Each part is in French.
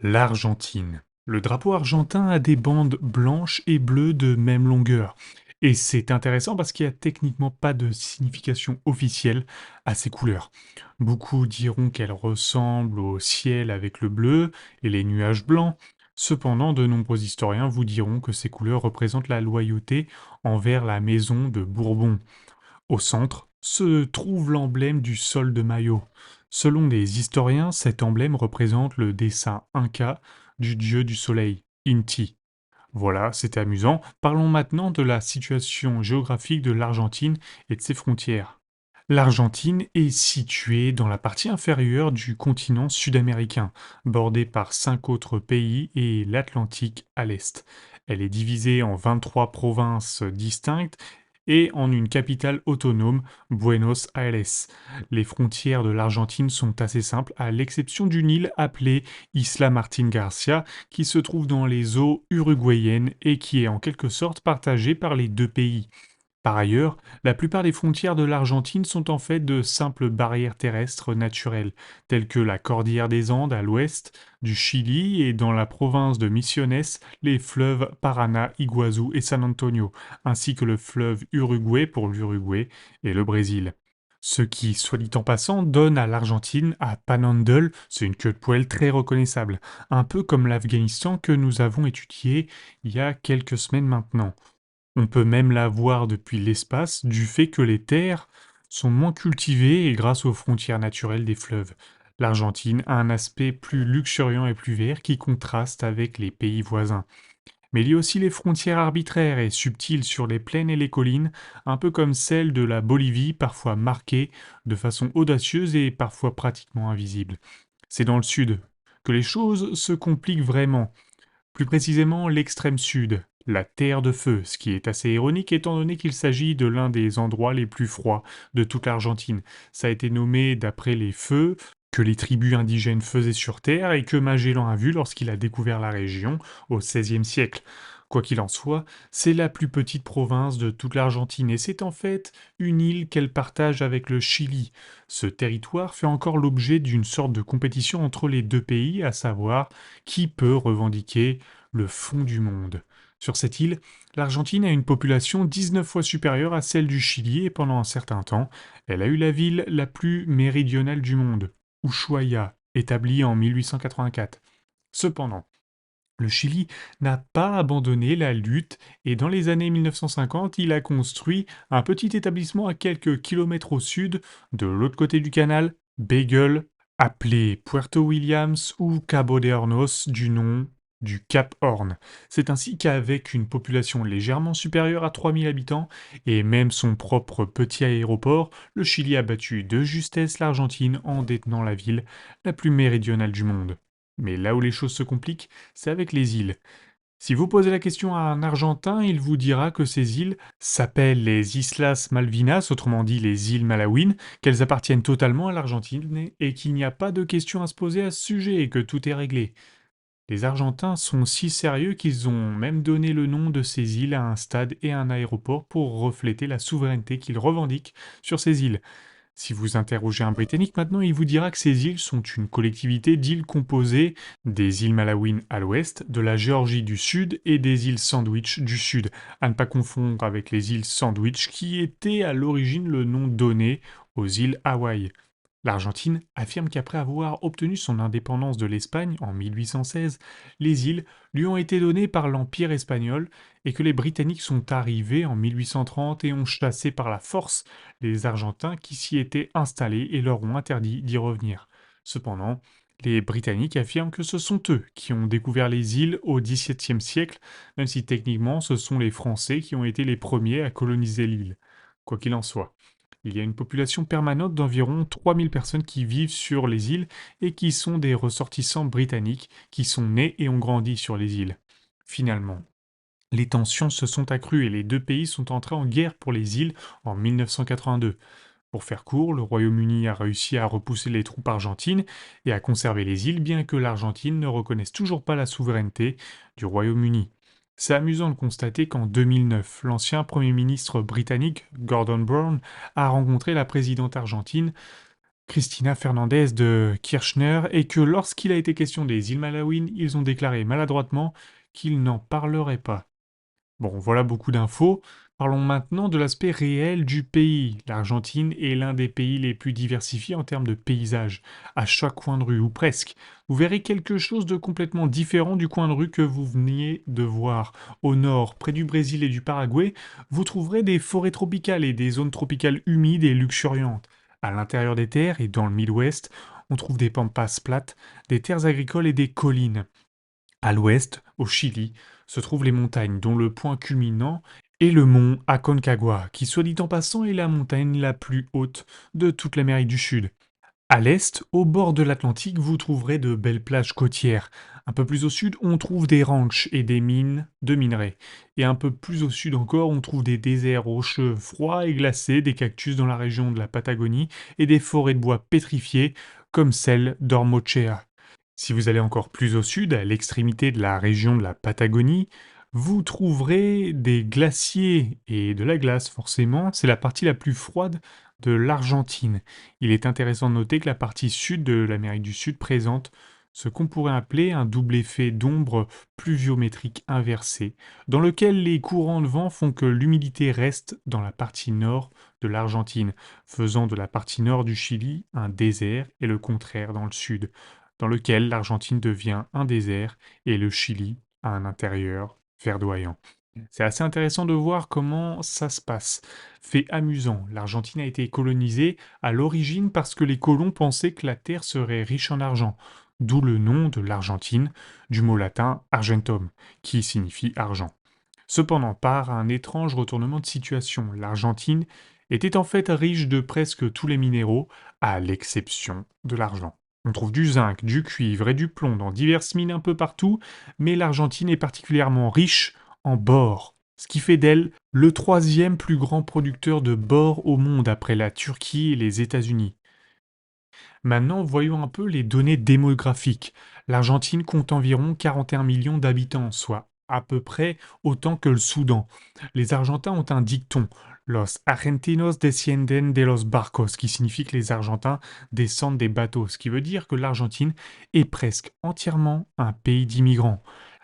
L'Argentine. Le drapeau argentin a des bandes blanches et bleues de même longueur. Et c'est intéressant parce qu'il n'y a techniquement pas de signification officielle à ces couleurs. Beaucoup diront qu'elles ressemblent au ciel avec le bleu et les nuages blancs. Cependant, de nombreux historiens vous diront que ces couleurs représentent la loyauté envers la maison de Bourbon. Au centre se trouve l'emblème du sol de Mayo. Selon des historiens, cet emblème représente le dessin inca du dieu du soleil, Inti. Voilà, c'était amusant. Parlons maintenant de la situation géographique de l'Argentine et de ses frontières. L'Argentine est située dans la partie inférieure du continent sud-américain, bordée par 5 autres pays et l'Atlantique à l'est. Elle est divisée en 23 provinces distinctes et en une capitale autonome, Buenos Aires. Les frontières de l'Argentine sont assez simples, à l'exception d'une île appelée Isla Martín García, qui se trouve dans les eaux uruguayennes et qui est en quelque sorte partagée par les deux pays. Par ailleurs, la plupart des frontières de l'Argentine sont en fait de simples barrières terrestres naturelles, telles que la cordillère des Andes à l'ouest du Chili et dans la province de Misiones, les fleuves Paraná, Iguazú et San Antonio, ainsi que le fleuve Uruguay pour l'Uruguay et le Brésil. Ce qui, soit dit en passant, donne à l'Argentine, à Panhandle, c'est une queue de poêle très reconnaissable, un peu comme l'Afghanistan que nous avons étudié il y a quelques semaines maintenant. On peut même la voir depuis l'espace du fait que les terres sont moins cultivées et grâce aux frontières naturelles des fleuves. L'Argentine a un aspect plus luxuriant et plus vert qui contraste avec les pays voisins. Mais il y a aussi les frontières arbitraires et subtiles sur les plaines et les collines, un peu comme celles de la Bolivie, parfois marquées de façon audacieuse et parfois pratiquement invisible. C'est dans le sud que les choses se compliquent vraiment. Plus précisément l'extrême sud, la Terre de Feu, ce qui est assez ironique étant donné qu'il s'agit de l'un des endroits les plus froids de toute l'Argentine. Ça a été nommé d'après les feux que les tribus indigènes faisaient sur Terre et que Magellan a vu lorsqu'il a découvert la région au XVIe siècle. Quoi qu'il en soit, c'est la plus petite province de toute l'Argentine et c'est en fait une île qu'elle partage avec le Chili. Ce territoire fait encore l'objet d'une sorte de compétition entre les deux pays, à savoir qui peut revendiquer le fond du monde. Sur cette île, l'Argentine a une population 19 fois supérieure à celle du Chili et pendant un certain temps, elle a eu la ville la plus méridionale du monde, Ushuaia, établie en 1884. Cependant, le Chili n'a pas abandonné la lutte et dans les années 1950, il a construit un petit établissement à quelques kilomètres au sud, de l'autre côté du canal, Beagle, appelé Puerto Williams ou Cabo de Hornos du nom du Cap Horn. C'est ainsi qu'avec une population légèrement supérieure à 3000 habitants et même son propre petit aéroport, le Chili a battu de justesse l'Argentine en détenant la ville la plus méridionale du monde. Mais là où les choses se compliquent, c'est avec les îles. Si vous posez la question à un Argentin, il vous dira que ces îles s'appellent les Islas Malvinas, autrement dit les îles Malawines, qu'elles appartiennent totalement à l'Argentine et qu'il n'y a pas de question à se poser à ce sujet et que tout est réglé. Les Argentins sont si sérieux qu'ils ont même donné le nom de ces îles à un stade et à un aéroport pour refléter la souveraineté qu'ils revendiquent sur ces îles. Si vous interrogez un Britannique maintenant, il vous dira que ces îles sont une collectivité d'îles composées des îles Malawines à l'ouest, de la Géorgie du sud et des îles Sandwich du sud, à ne pas confondre avec les îles Sandwich qui étaient à l'origine le nom donné aux îles Hawaï. L'Argentine affirme qu'après avoir obtenu son indépendance de l'Espagne en 1816, les îles lui ont été données par l'Empire espagnol et que les Britanniques sont arrivés en 1830 et ont chassé par la force les Argentins qui s'y étaient installés et leur ont interdit d'y revenir. Cependant, les Britanniques affirment que ce sont eux qui ont découvert les îles au XVIIe siècle, même si techniquement ce sont les Français qui ont été les premiers à coloniser l'île. Quoi qu'il en soit. Il y a une population permanente d'environ 3000 personnes qui vivent sur les îles et qui sont des ressortissants britanniques qui sont nés et ont grandi sur les îles. Finalement, les tensions se sont accrues et les deux pays sont entrés en guerre pour les îles en 1982. Pour faire court, le Royaume-Uni a réussi à repousser les troupes argentines et à conserver les îles bien que l'Argentine ne reconnaisse toujours pas la souveraineté du Royaume-Uni. C'est amusant de constater qu'en 2009, l'ancien Premier ministre britannique Gordon Brown a rencontré la présidente argentine Cristina Fernandez de Kirchner, et que lorsqu'il a été question des îles Malouines, ils ont déclaré maladroitement qu'ils n'en parleraient pas. Bon, voilà beaucoup d'infos. Parlons maintenant de l'aspect réel du pays. L'Argentine est l'un des pays les plus diversifiés en termes de paysages, à chaque coin de rue, ou presque. Vous verrez quelque chose de complètement différent du coin de rue que vous veniez de voir. Au nord, près du Brésil et du Paraguay, vous trouverez des forêts tropicales et des zones tropicales humides et luxuriantes. À l'intérieur des terres et dans le Midwest, on trouve des pampas plates, des terres agricoles et des collines. À l'ouest, au Chili, se trouvent les montagnes dont le point culminant est le mont Aconcagua, qui soit dit en passant est la montagne la plus haute de toute l'Amérique du Sud. À l'est, au bord de l'Atlantique, vous trouverez de belles plages côtières. Un peu plus au sud, on trouve des ranchs et des mines de minerais. Et un peu plus au sud encore, on trouve des déserts rocheux froids et glacés, des cactus dans la région de la Patagonie et des forêts de bois pétrifiées comme celle d'Ormochea. Si vous allez encore plus au sud, à l'extrémité de la région de la Patagonie, vous trouverez des glaciers et de la glace forcément. C'est la partie la plus froide de l'Argentine. Il est intéressant de noter que la partie sud de l'Amérique du Sud présente ce qu'on pourrait appeler un double effet d'ombre pluviométrique inversé, dans lequel les courants de vent font que l'humidité reste dans la partie nord de l'Argentine, faisant de la partie nord du Chili un désert et le contraire dans le sud, dans lequel l'Argentine devient un désert et le Chili un intérieur verdoyant. C'est assez intéressant de voir comment ça se passe. Fait amusant, l'Argentine a été colonisée à l'origine parce que les colons pensaient que la terre serait riche en argent, d'où le nom de l'Argentine, du mot latin argentum, qui signifie argent. Cependant, par un étrange retournement de situation, l'Argentine était en fait riche de presque tous les minéraux, à l'exception de l'argent. On trouve du zinc, du cuivre et du plomb dans diverses mines un peu partout, mais l'Argentine est particulièrement riche en bore, ce qui fait d'elle le troisième plus grand producteur de bore au monde après la Turquie et les États-Unis. Maintenant, voyons un peu les données démographiques. L'Argentine compte environ 41 millions d'habitants, soit à peu près autant que le Soudan. Les Argentins ont un dicton, Los argentinos descienden de los barcos, qui signifie que les Argentins descendent des bateaux, ce qui veut dire que l'Argentine est presque entièrement un pays d'immigrants.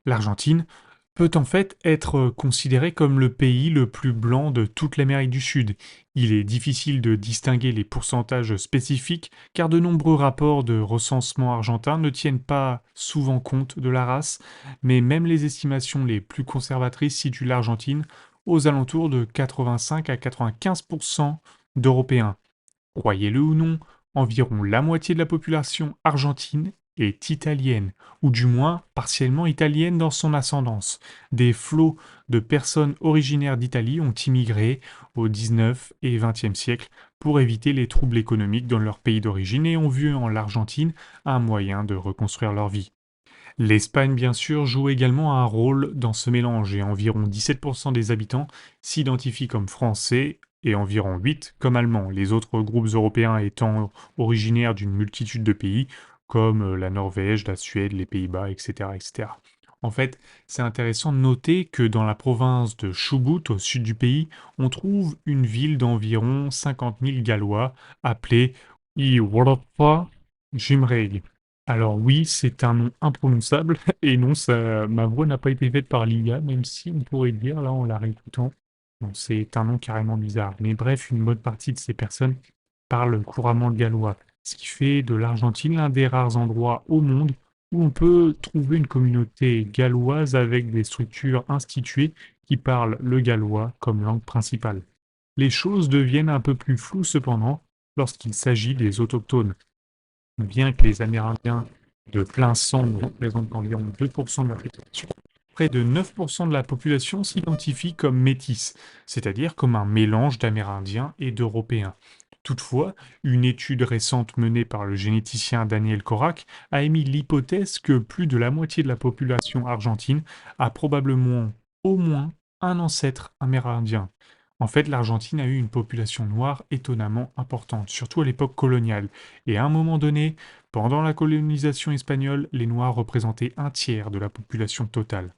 L'Argentine peut en fait être considéré comme le pays le plus blanc de toute l'Amérique du Sud. Il est difficile de distinguer les pourcentages spécifiques car de nombreux rapports de recensement argentin ne tiennent pas souvent compte de la race, mais même les estimations les plus conservatrices situent l'Argentine aux alentours de 85 à 95% d'Européens. Croyez-le ou non, environ la moitié de la population argentine est italienne, ou du moins partiellement italienne dans son ascendance. Des flots de personnes originaires d'Italie ont immigré au XIXe et XXe siècle pour éviter les troubles économiques dans leur pays d'origine et ont vu en l'Argentine un moyen de reconstruire leur vie. L'Espagne, bien sûr, joue également un rôle dans ce mélange et environ 17% des habitants s'identifient comme français et environ 8 comme allemands, les autres groupes européens étant originaires d'une multitude de pays comme la Norvège, la Suède, les Pays-Bas, etc., etc. En fait, c'est intéressant de noter que dans la province de Chubut, au sud du pays, on trouve une ville d'environ 50 000 Gallois appelée Europa Jimrei. Alors oui, c'est un nom imprononçable, et non, ça, ma voix n'a pas été faite par l'IA, même si on pourrait le dire, là, en la réécoutant. Bon, c'est un nom carrément bizarre. Mais bref, une bonne partie de ces personnes parlent couramment le gallois, ce qui fait de l'Argentine l'un des rares endroits au monde où on peut trouver une communauté galloise avec des structures instituées qui parlent le gallois comme langue principale. Les choses deviennent un peu plus floues cependant lorsqu'il s'agit des autochtones. Bien que les Amérindiens de plein sang ne représentent environ 2% de la population, près de 9% de la population s'identifie comme métisse, c'est-à-dire comme un mélange d'Amérindiens et d'Européens. Toutefois, une étude récente menée par le généticien Daniel Korak a émis l'hypothèse que plus de la moitié de la population argentine a probablement au moins un ancêtre amérindien. En fait, l'Argentine a eu une population noire étonnamment importante, surtout à l'époque coloniale, et à un moment donné, pendant la colonisation espagnole, les Noirs représentaient un tiers de la population totale.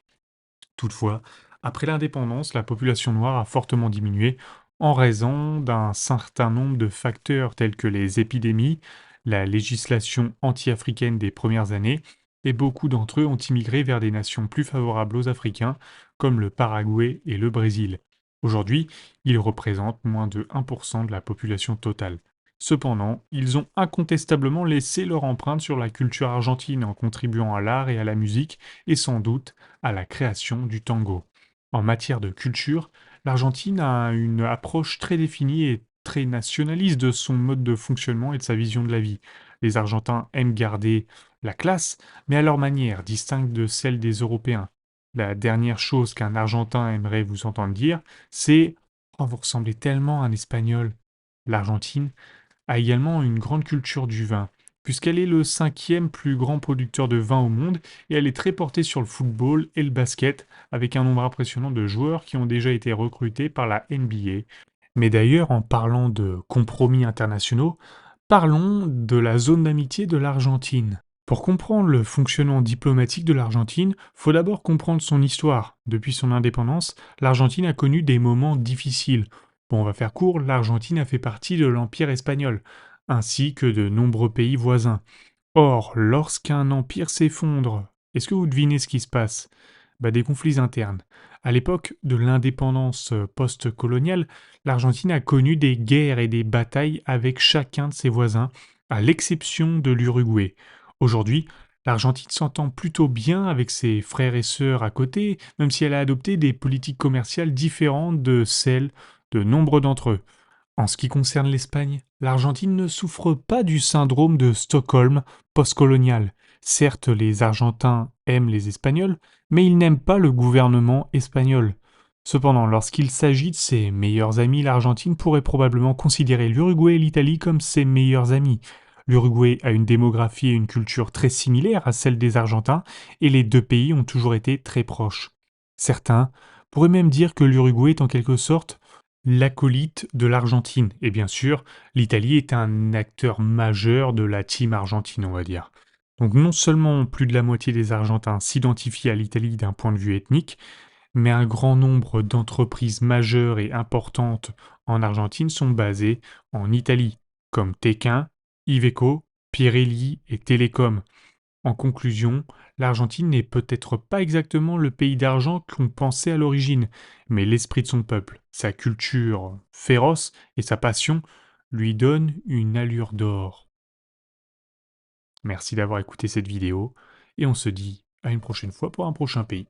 Toutefois, après l'indépendance, la population noire a fortement diminué, en raison d'un certain nombre de facteurs tels que les épidémies, la législation anti-africaine des premières années, et beaucoup d'entre eux ont immigré vers des nations plus favorables aux Africains, comme le Paraguay et le Brésil. Aujourd'hui, ils représentent moins de 1% de la population totale. Cependant, ils ont incontestablement laissé leur empreinte sur la culture argentine en contribuant à l'art et à la musique, et sans doute à la création du tango. En matière de culture, l'Argentine a une approche très définie et très nationaliste de son mode de fonctionnement et de sa vision de la vie. Les Argentins aiment garder la classe, mais à leur manière, distincte de celle des Européens. La dernière chose qu'un Argentin aimerait vous entendre dire, c'est «Oh, vous ressemblez tellement à un Espagnol». L'Argentine a également une grande culture du vin, puisqu'elle est le cinquième plus grand producteur de vin au monde et elle est très portée sur le football et le basket, avec un nombre impressionnant de joueurs qui ont déjà été recrutés par la NBA. Mais d'ailleurs, en parlant de compromis internationaux, parlons de la zone d'amitié de l'Argentine. Pour comprendre le fonctionnement diplomatique de l'Argentine, faut d'abord comprendre son histoire. Depuis son indépendance, l'Argentine a connu des moments difficiles. Bon, on va faire court, l'Argentine a fait partie de l'Empire espagnol, ainsi que de nombreux pays voisins. Or, lorsqu'un empire s'effondre, est-ce que vous devinez ce qui se passe? Bah, des conflits internes. À l'époque de l'indépendance post-coloniale, l'Argentine a connu des guerres et des batailles avec chacun de ses voisins, à l'exception de l'Uruguay. Aujourd'hui, l'Argentine s'entend plutôt bien avec ses frères et sœurs à côté, même si elle a adopté des politiques commerciales différentes de celles de nombre d'entre eux. En ce qui concerne l'Espagne, l'Argentine ne souffre pas du syndrome de Stockholm postcolonial. Certes, les Argentins aiment les Espagnols, mais ils n'aiment pas le gouvernement espagnol. Cependant, lorsqu'il s'agit de ses meilleurs amis, l'Argentine pourrait probablement considérer l'Uruguay et l'Italie comme ses meilleurs amis. L'Uruguay a une démographie et une culture très similaires à celle des Argentins, et les deux pays ont toujours été très proches. Certains pourraient même dire que l'Uruguay est en quelque sorte l'acolyte de l'Argentine. Et bien sûr, l'Italie est un acteur majeur de la team argentine, on va dire. Donc non seulement plus de la moitié des Argentins s'identifient à l'Italie d'un point de vue ethnique, mais un grand nombre d'entreprises majeures et importantes en Argentine sont basées en Italie, comme Tequin, Iveco, Pirelli et Telecom. En conclusion, l'Argentine n'est peut-être pas exactement le pays d'argent qu'on pensait à l'origine, mais l'esprit de son peuple, sa culture féroce et sa passion lui donnent une allure d'or. Merci d'avoir écouté cette vidéo, et on se dit à une prochaine fois pour un prochain pays.